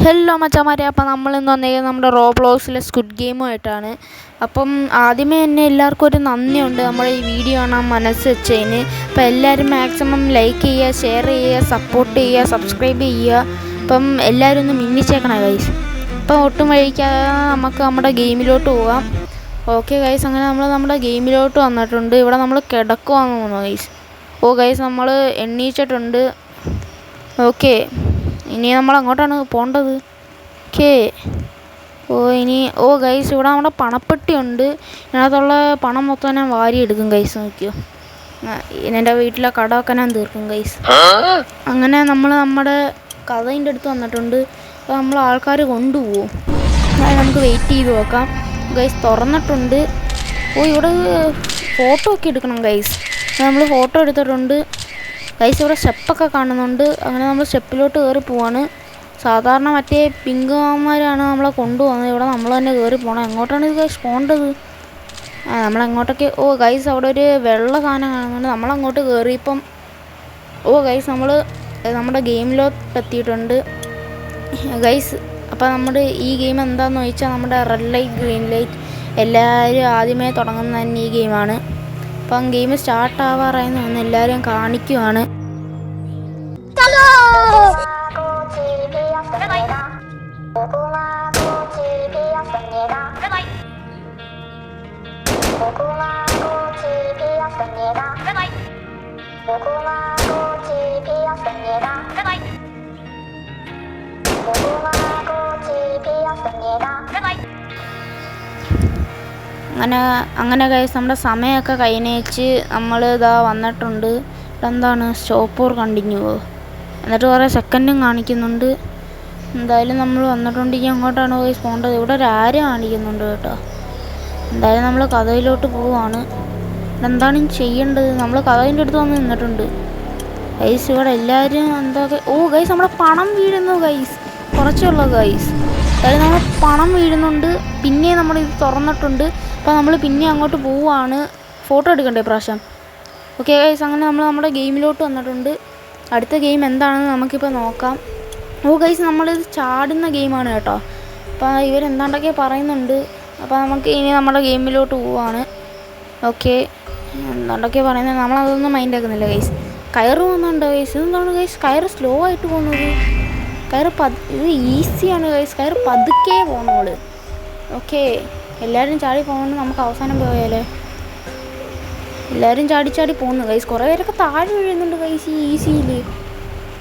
Hello മച്ചാമാരെ, അപ്പം നമ്മളിന്ന് വന്നേക്കുന്നത് നമ്മുടെ റോബ്ലോക്സിലെ സ്ക്വിഡ് ഗെയിമുമായിട്ടാണ്. അപ്പം ആദ്യമേ തന്നെ എല്ലാവർക്കും ഒരു നന്ദിയുണ്ട് നമ്മുടെ ഈ വീഡിയോ കാണാൻ മനസ്സ് വെച്ചതിന്. അപ്പം എല്ലാവരും മാക്സിമം ലൈക്ക് ചെയ്യുക, ഷെയർ ചെയ്യുക, സപ്പോർട്ട് ചെയ്യുക, സബ്സ്ക്രൈബ് ചെയ്യുക. അപ്പം എല്ലാവരും ഒന്ന് മിന്നിച്ചേക്കണം ഗൈസ്. അപ്പം ഒട്ടും വഴിക്കാതെ നമുക്ക് നമ്മുടെ ഗെയിമിലോട്ട് പോകാം. ഓക്കെ ഗൈസ്, അങ്ങനെ നമ്മൾ നമ്മുടെ ഗെയിമിലോട്ട് വന്നിട്ടുണ്ട്. ഇവിടെ നമ്മൾ കിടക്കുവാന്ന് തോന്നുന്നു ഗൈസ്. ഗൈസ് നമ്മൾ എണ്ണീച്ചിട്ടുണ്ട്. ഓക്കെ, ഇനി നമ്മൾ അങ്ങോട്ടാണ് പോകേണ്ടത്. ഓക്കെ, ഗൈസ് ഇവിടെ നമ്മുടെ പണപ്പെട്ടിയുണ്ട്. ഇതിനകത്തുള്ള പണം മൊത്തം ഞാൻ വാരിയെടുക്കും ഗൈസ്. നോക്കിയോ, എൻ്റെ വീട്ടിലെ കടമൊക്കെ ഞാൻ തീർക്കും ഗൈസ്. അങ്ങനെ നമ്മൾ നമ്മുടെ കഥയിൻ്റെ അടുത്ത് വന്നിട്ടുണ്ട്. അപ്പോൾ നമ്മൾ ആൾക്കാർ കൊണ്ടുപോകും. നമുക്ക് വെയിറ്റ് ചെയ്ത് നോക്കാം. ഗൈസ് തുറന്നിട്ടുണ്ട്. ഇവിടെ ഫോട്ടോ ഒക്കെ എടുക്കണം ഗൈസ്. നമ്മൾ ഫോട്ടോ എടുത്തിട്ടുണ്ട് ഗൈസ്. ഇവിടെ സ്റ്റെപ്പൊക്കെ കാണുന്നുണ്ട്. അങ്ങനെ നമ്മൾ സ്റ്റെപ്പിലോട്ട് കയറി പോവാണ്. സാധാരണ മറ്റേ പിങ്ക് മാന്മാരാണ് നമ്മളെ കൊണ്ടുപോകുന്നത്. ഇവിടെ നമ്മൾ തന്നെ കയറി പോകണം. എങ്ങോട്ടാണ് ഇത് ഗൈസ് പോകേണ്ടത്? നമ്മളെങ്ങോട്ടൊക്കെ ഗൈസ് അവിടെ ഒരു വെള്ള സാധനം കാണുന്നുണ്ട്. നമ്മളങ്ങോട്ട് കയറിയപ്പം ഗൈസ് നമ്മൾ നമ്മുടെ ഗെയിമിലോട്ട് എത്തിയിട്ടുണ്ട് ഗൈസ്. അപ്പോൾ നമ്മുടെ ഈ ഗെയിം എന്താണെന്ന് ചോദിച്ചാൽ നമ്മുടെ റെഡ് ലൈറ്റ് ഗ്രീൻ ലൈറ്റ് എല്ലാവരും ആദ്യമേ തുടങ്ങുന്ന തന്നെ ഈ ഗെയിമാണ്. അപ്പം ഗെയിം സ്റ്റാർട്ട് ആവാറായെന്ന് തോന്നുന്നു. എല്ലാവരും കാണിക്കുവാണ്. അങ്ങനെ ഗൈസ് നമ്മുടെ സമയമൊക്കെ കഴിഞ്ഞേച്ച് നമ്മൾ ഇതാ വന്നിട്ടുണ്ട്. എന്താണ് സ്റ്റോപ്പ് ഓർ കണ്ടിന്യൂവോ, എന്നിട്ട് കുറേ സെക്കൻഡും കാണിക്കുന്നുണ്ട്. എന്തായാലും നമ്മൾ വന്നിട്ടുണ്ടെങ്കിൽ അങ്ങോട്ടാണ് ഗൈസ് പോകേണ്ടത്. ഇവിടെ ഒരു ആര് കാണിക്കുന്നുണ്ട് കേട്ടോ. എന്തായാലും നമ്മൾ കഥയിലോട്ട് പോവുകയാണ്. എന്താണ് ചെയ്യേണ്ടത്? നമ്മൾ കഥയിൻ്റെ അടുത്ത് വന്ന് നിന്നിട്ടുണ്ട് ഗൈസ്. ഇവിടെ എല്ലാവരും എന്തൊക്കെ ഗൈസ് നമ്മുടെ പണം വീഴുന്നു ഗൈസ്. കുറച്ചുള്ള ഗൈസ്. അതായത് നമ്മൾ പണം വീഴുന്നുണ്ട്. പിന്നെ നമ്മൾ ഇത് തുറന്നിട്ടുണ്ട്. അപ്പോൾ നമ്മൾ പിന്നെ അങ്ങോട്ട് പോവുകയാണ്. ഫോട്ടോ എടുക്കണ്ടേ പ്രാവശ്യം? ഓക്കെ ഗൈസ്, അങ്ങനെ നമ്മൾ നമ്മുടെ ഗെയിമിലോട്ട് വന്നിട്ടുണ്ട്. അടുത്ത ഗെയിം എന്താണെന്ന് നമുക്കിപ്പോൾ നോക്കാം. ഗൈസ് നമ്മളിത് ചാടുന്ന ഗെയിമാണ് കേട്ടോ. അപ്പോൾ ഇവരെന്താണ്ടൊക്കെ പറയുന്നുണ്ട്. അപ്പോൾ നമുക്ക് ഇനി നമ്മുടെ ഗെയിമിലോട്ട് പോവുകയാണ്. ഓക്കെ, എന്താണ്ടൊക്കെ പറയുന്നത് നമ്മളതൊന്നും മൈൻഡ് ആക്കുന്നില്ല ഗൈസ്. കയറ് പോകുന്നുണ്ടോ ഗൈസ്? ഇതെന്താണ് ഗൈസ് കയറ് സ്ലോ ആയിട്ട് പോകുന്നത്? കയറ് ഇത് ഈസിയാണ് ഗൈസ്. കയറ് പതുക്കെ പോകുന്നോള്. ഓക്കെ, എല്ലാവരും ചാടി പോകുന്നുണ്ട്. നമുക്ക് അവസാനം പോയാലേ. എല്ലാവരും ചാടി പോകുന്നു ഗൈസ്. കുറേ പേരൊക്കെ താഴെ വീഴുന്നുണ്ട് ഗൈസ് ഈ ഈസിയിൽ.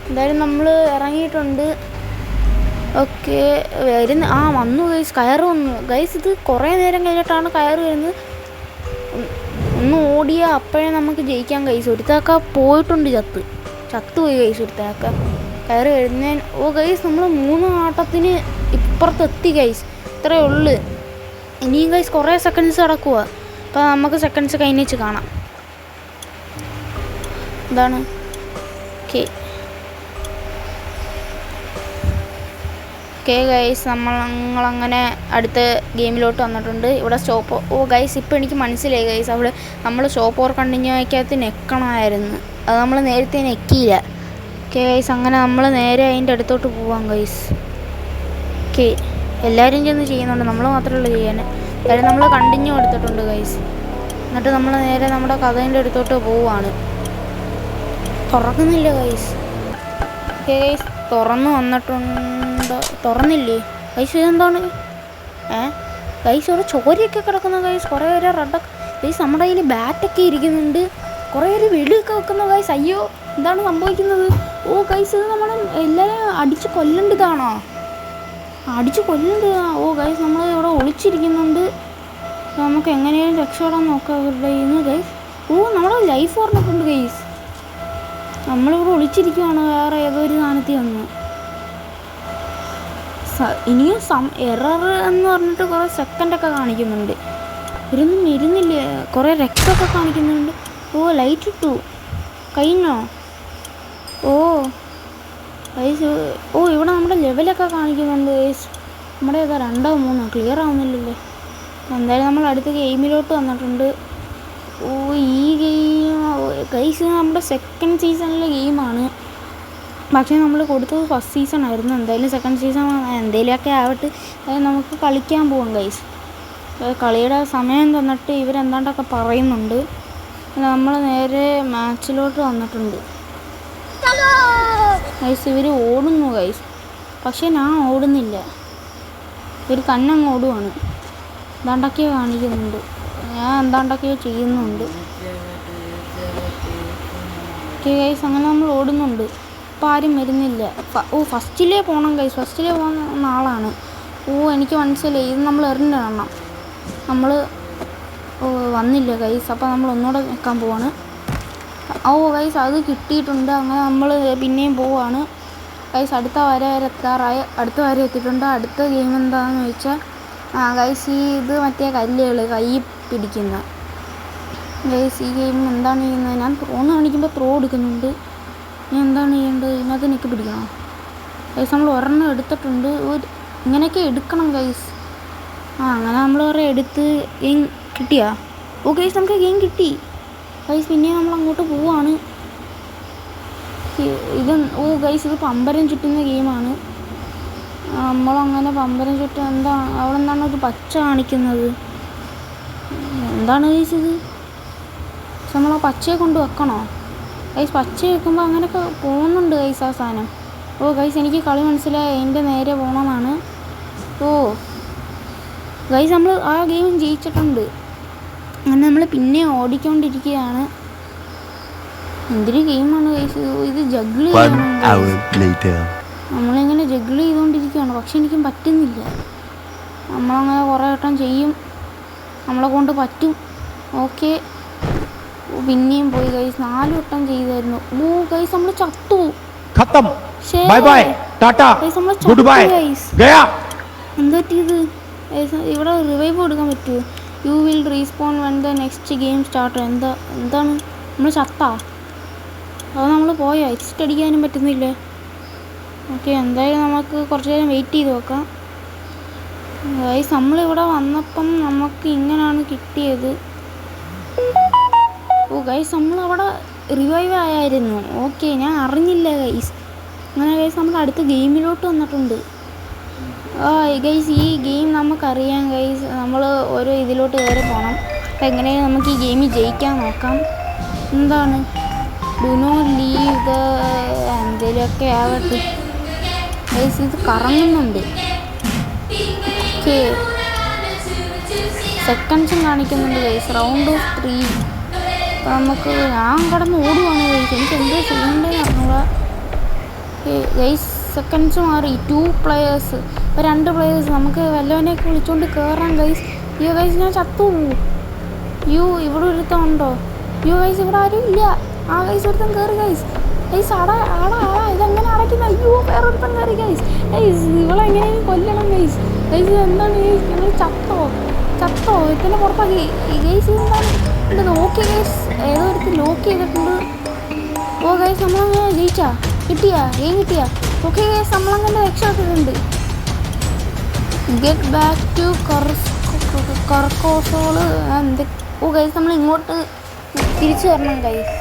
എന്തായാലും നമ്മൾ ഇറങ്ങിയിട്ടുണ്ട്. ഓക്കെ, വന്നു ഗൈസ്. കയറ് വന്നു ഗൈസ്. ഇത് കുറേ നേരം കഴിഞ്ഞിട്ടാണ് കയറ് വരുന്നത്. ഒന്ന് ഓടിയാൽ അപ്പോഴേ നമുക്ക് ജയിക്കാൻ ഗൈസ്. ഒരുത്താക്ക പോയിട്ടുണ്ട്, ചത്തുപോയി ഗൈസ് ഒരുത്താക്ക. കയറ് വരുന്നേൻ ഗൈസ് നമ്മൾ 3 ആട്ടത്തിന് ഇപ്പുറത്തെത്തി ഗൈസ്. ഇത്രയേ ഉള്ളു. ഇനിയും ഗൈസ് കുറേ സെക്കൻഡ്സ് കിടക്കുക. അപ്പോൾ നമുക്ക് സെക്കൻഡ്സ് കഴിഞ്ഞിച്ച് കാണാം. എന്താണ്? ഓക്കെ ഗൈസ്, നമ്മളങ്ങനെ അടുത്ത ഗെയിമിലോട്ട് വന്നിട്ടുണ്ട്. ഇവിടെ സ്റ്റോപ്പ് ഗൈസ്. ഇപ്പോൾ എനിക്ക് മനസ്സിലായി ഗൈസ്, അവിടെ നമ്മൾ സ്റ്റോപ്പ് ഓർ കണ്ടിന്യൂക്കകത്ത് നെക്കണമായിരുന്നു. അത് നമ്മൾ നേരത്തെ നെക്കിയില്ല. ഓക്കെ ഗൈസ്, അങ്ങനെ നമ്മൾ നേരെ അതിൻ്റെ അടുത്തോട്ട് പോവാം ഗൈസ്. ഓക്കെ, എല്ലാവരും ചെന്ന് ചെയ്യുന്നുണ്ട്, നമ്മൾ മാത്രമല്ല ചെയ്യാൻ. കാര്യം നമ്മൾ കണ്ടിന്യൂ എടുത്തിട്ടുണ്ട് ഗൈസ്. എന്നിട്ട് നമ്മൾ നേരെ നമ്മുടെ കഥേൻ്റെ അടുത്തോട്ട് പോവുകയാണ്. തുറക്കുന്നില്ല ഗൈസ്. ഓക്കെ ഗൈസ്, തുറന്നു വന്നിട്ടുണ്ട്. തുറന്നില്ലേ ഗൈസ്? ഇതെന്താണ് ഗൈസ്? ഇവിടെ ചോരയൊക്കെ കിടക്കുന്ന ഗൈസ്. കുറേ പേര് റെഡൊക്കെ ഗൈസ്. നമ്മുടെ കയ്യിൽ ബാറ്റൊക്കെ ഇരിക്കുന്നുണ്ട്. കുറേ പേര് വെളിയൊക്കെ വെക്കുന്ന ഗൈസ്. അയ്യോ, എന്താണ് സംഭവിക്കുന്നത്? ഗൈസ്, ഇത് നമ്മൾ എല്ലാവരും അടിച്ച് കൊല്ലേണ്ടതാണോ? അടിച്ച് കൊല്ലേണ്ടതാ. ഗൈസ് നമ്മൾ ഇവിടെ ഒളിച്ചിരിക്കുന്നുണ്ട്. നമുക്ക് എങ്ങനെയും രക്ഷപ്പെടാൻ നോക്കാം ഇവരുടെ ഇന്ന് ഗൈസ്. നമ്മുടെ ലൈഫ് ഓർമ്മക്കുണ്ട് ഗൈസ്. നമ്മളിവിടെ ഒളിച്ചിരിക്കുകയാണ് വേറെ ഏതൊരു സാധനത്തിൽ വന്ന്. ഇനിയും എറർ എന്ന് പറഞ്ഞിട്ട് കുറേ സെക്കൻഡൊക്കെ കാണിക്കുന്നുണ്ട്. ഇരുന്നില്ലേ. കുറേ രക്തമൊക്കെ കാണിക്കുന്നുണ്ട്. ലൈറ്റ് ഇട്ടു. കഴിഞ്ഞോ? ഗൈസ് ഇവിടെ നമ്മുടെ ലെവലൊക്കെ കാണിക്കുന്നുണ്ട് ഗൈസ്. നമ്മുടെ ഏതാ 2 or 3 ക്ലിയർ ആവുന്നില്ലല്ലേ. എന്തായാലും നമ്മൾ അടുത്ത ഗെയിമിലോട്ട് വന്നിട്ടുണ്ട്. ഈ ഗെയിം ഗൈസ് നമ്മുടെ സെക്കൻഡ് സീസണിലെ ഗെയിമാണ്. പക്ഷേ നമ്മൾ കൊടുത്തത് ഫസ്റ്റ് സീസൺ ആയിരുന്നു. എന്തായാലും സെക്കൻഡ് സീസൺ എന്തെങ്കിലുമൊക്കെ ആവട്ടെ, നമുക്ക് കളിക്കാൻ പോകാം ഗൈസ്. കളിയുടെ സമയം തന്നിട്ട് ഇവരെന്താണ്ടൊക്കെ പറയുന്നുണ്ട്. നമ്മൾ നേരെ മാച്ചിലോട്ട് വന്നിട്ടുണ്ട് ഗൈസ്. ഇവർ ഓടുന്നു ഗൈസ്, പക്ഷേ ഞാൻ ഓടുന്നില്ല. ഇവർ തന്നെ അങ്ങ് ഓടുവാണ്. എന്താണ്ടൊക്കെയോ കാണിക്കുന്നുണ്ട്, ഞാൻ എന്താണ്ടൊക്കെയോ ചെയ്യുന്നുണ്ട്. ഓക്കെ ഗൈസ്, അങ്ങനെ നമ്മൾ ഓടുന്നുണ്ട്. ഇപ്പോൾ ആരും വരുന്നില്ല. ഫസ്റ്റിലേ പോകണം ഗൈസ്, ഫസ്റ്റിലേ പോകുന്ന ആളാണ്. എനിക്ക് മനസ്സിലായി, ഇത് നമ്മൾ എറിഞ്ഞിടണം. നമ്മൾ വന്നില്ല ഗൈസ്, അപ്പോൾ നമ്മൾ ഒന്നുകൂടെ നിൽക്കാൻ പോവാണ്. ഗൈസ് അത് കിട്ടിയിട്ടുണ്ട്. അങ്ങനെ നമ്മൾ പിന്നെയും പോവാണ് ഗൈസ്. അടുത്ത വരെ എത്താറായി, അടുത്ത വരെ എത്തിയിട്ടുണ്ട്. അടുത്ത ഗെയിം എന്താണെന്ന് ചോദിച്ചാൽ ഗൈസ് ഇത് മറ്റേ കല്ലുകൾ കൈ പിടിക്കുന്ന ഗൈസ്. ഈ ഗെയിം എന്താണ് ചെയ്യുന്നത്? ഞാൻ ത്രോന്ന് കാണിക്കുമ്പോൾ ത്രോ എടുക്കുന്നുണ്ട്. ഞാൻ എന്താണ് ചെയ്യേണ്ടത്? ഇതിനകത്ത് നിൽക്കി പിടിക്കണം ഗൈസ്. നമ്മൾ ഒരെണ്ണം എടുത്തിട്ടുണ്ട്. ഇങ്ങനെയൊക്കെ എടുക്കണം ഗൈസ്. അങ്ങനെ നമ്മൾ ഒരെണ്ണം എടുത്ത് ഗെയിം കിട്ടിയാ? ഗൈസ് നമുക്ക് ഗെയിം കിട്ടി ഗൈസ്. പിന്നെ നമ്മൾ അങ്ങോട്ട് പോവാണ്. ഇത് ഗൈസ് ഇത് പമ്പരം ചുറ്റുന്ന ഗെയിമാണ്. നമ്മളങ്ങനെ പമ്പരം ചുറ്റും അവിടെ എന്താണ് ഒരു പച്ച കാണിക്കുന്നത്? എന്താണ് ഗൈസ് ഇത്? നമ്മൾ ആ പച്ചയെ കൊണ്ട് വെക്കണോ ഗൈസ്? പച്ച വെക്കുമ്പോൾ അങ്ങനെയൊക്കെ പോകുന്നുണ്ട് ഗൈസ് ആ സാധനം. ഗൈസ് എനിക്ക് കളി മനസ്സിലായി, അതിൻ്റെ നേരെ പോകണമെന്നാണ്. ഗൈസ് നമ്മൾ ആ ഗെയിം ജയിച്ചിട്ടുണ്ട്. അങ്ങനെ നമ്മൾ പിന്നെ ഓടിക്കൊണ്ടിരിക്കുകയാണ്. എന്തൊരു ഗെയിമാണ് ഗൈസ് ഇത്. ജഗ്ഗിൾ നമ്മളിങ്ങനെ ജഗ്ഗിൾ ചെയ്തുകൊണ്ടിരിക്കുകയാണ്, പക്ഷെ എനിക്കും പറ്റുന്നില്ല. നമ്മളങ്ങനെ കുറേ വട്ടം ചെയ്യും, നമ്മളെ കൊണ്ട് പറ്റും. ഓക്കെ, പിന്നെയും പോയി ഗൈസ്. 4 വട്ടം ചെയ്തായിരുന്നു. ഗൈസ് നമ്മൾ ചത്തു. എന്താ പറ്റിയത്? ഇവിടെ റിവൈവ് കൊടുക്കാൻ പറ്റുമോ? You will respawn when the next game start. എന്താണ് നമ്മൾ ചത്താ? അത് നമ്മൾ പോയോ? എക്സിറ്റ് അടിക്കാനും പറ്റുന്നില്ല. ഓക്കെ, എന്തായാലും നമുക്ക് കുറച്ച് നേരം വെയിറ്റ് ചെയ്ത് നോക്കാം ഗൈസ്. നമ്മളിവിടെ വന്നപ്പം നമുക്ക് ഇങ്ങനെയാണ് കിട്ടിയത്. ഗൈസ് നമ്മളവിടെ റിവൈവ് ആയായിരുന്നു. ഓക്കെ, ഞാൻ അറിഞ്ഞില്ല ഗൈസ്. അങ്ങനെ ഗൈസ് നമ്മൾ അടുത്ത ഗെയിമിലോട്ട് വന്നിട്ടുണ്ട്. ഗൈസ് ഈ ഗെയിം നമുക്കറിയാം ഗൈസ്. നമ്മൾ ഓരോ ഇതിലോട്ട് കയറി പോകണം. അപ്പം എങ്ങനെയാണ് നമുക്ക് ഈ ഗെയിമിൽ ജയിക്കാൻ നോക്കാം. എന്താണ് ഡു നോട്ട് ലീവ് ദ എന്തെങ്കിലുമൊക്കെ ആവട്ടെ ഗൈസ്. ഇത് കറങ്ങുന്നുണ്ട്. ഓക്കെ, സെക്കൻഡ്സും കാണിക്കുന്നുണ്ട് ഗൈസ്. Round of 3. അപ്പോൾ നമുക്ക് ഞാൻ കടന്ന് ഓടുവാണ് ഗൈസ്. എനിക്ക് എന്തോ ചെയ്യേണ്ടതെന്ന് അറിഞ്ഞൂടാ ഗൈസ്. സെക്കൻഡ്സ് മാറി. 2 പ്ലെയേഴ്സ്, ഇപ്പോൾ 2 പ്ലെയേഴ്സ്. നമുക്ക് വല്ലവനെയൊക്കെ വിളിച്ചുകൊണ്ട് കയറാം ഗൈസ്. ഗൈസ് ഞാൻ ചത്തു. ഇവിടെ ഒരുത്തം ഉണ്ടോ? ഗൈസ് ഇവിടെ ആരും ഇല്ല. ഗൈസ് ഒരുത്തം കയറി ഗൈസ്. ആടാ ഇതെങ്ങനെ അടയ്ക്കുന്ന? വേറൊരുത്തം കയറി ഗൈസ്. ഇവളെങ്ങനെയും കൊല്ലണം ഗൈസ്. എന്താണ് ഗൈസ്? ഞങ്ങൾ ചത്തോ ഇതിൻ്റെ പുറത്താക്കി ഗൈസ്. എന്താണ് ഓക്കെ ഗൈസ്, ഏതോ ഒരുത്ത് ലോക്ക് ചെയ്തിട്ടുണ്ട്. ഗൈസ് നമ്മളങ്ങനെ ജയിച്ചാ? ഗെയിം കിട്ടിയാ? ഓക്കെ ഗൈസ് നമ്മളങ്ങനെ രക്ഷപ്പെട്ടിട്ടുണ്ട്. ഗെറ്റ് ബാക്ക് ടു കർക്കോസോള്. ഗൈസ് നമ്മൾ ഇങ്ങോട്ട് തിരിച്ചു വരണം ഗൈസ്.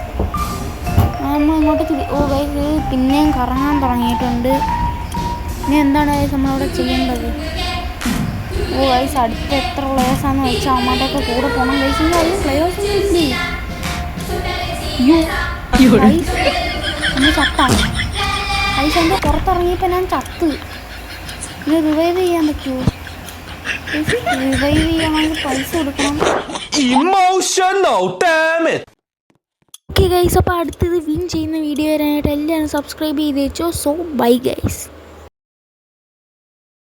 നമ്മൾ ഇങ്ങോട്ട് ഗൈസ് പിന്നെയും കറങ്ങാൻ തുടങ്ങിയിട്ടുണ്ട്. ഇനി എന്താണ് ഗൈസ് നമ്മളവിടെ ചെയ്യേണ്ടത്? ഗൈസ് അടുത്ത എത്ര പ്ലെയേഴ്സാണെന്ന് വെച്ചാൽ അമ്മമാരുടെയൊക്കെ കൂടെ പോകണം ഗൈസ്. ഇനി അതിൽ പ്ലെയേഴ്സൊന്നും ഇല്ലേ? നമ്മൾ ചത്താണ് ഗൈസ്. എൻ്റെ പുറത്തിറങ്ങിയപ്പോൾ ഞാൻ ചത്ത്. ഇനി റിവൈവ് ചെയ്യാൻ പറ്റുമോ? റിവൈവ് ചെയ്യണമെങ്കിൽ പൈസ കൊടുക്കണം. ഓക്കെ ഗൈസ്, അപ്പോൾ അടുത്തത് വിൻ ചെയ്യുന്ന വീഡിയോ വരാനായിട്ട് എല്ലാവരും സബ്സ്ക്രൈബ് ചെയ്ത് വെച്ചോ. So bye guys.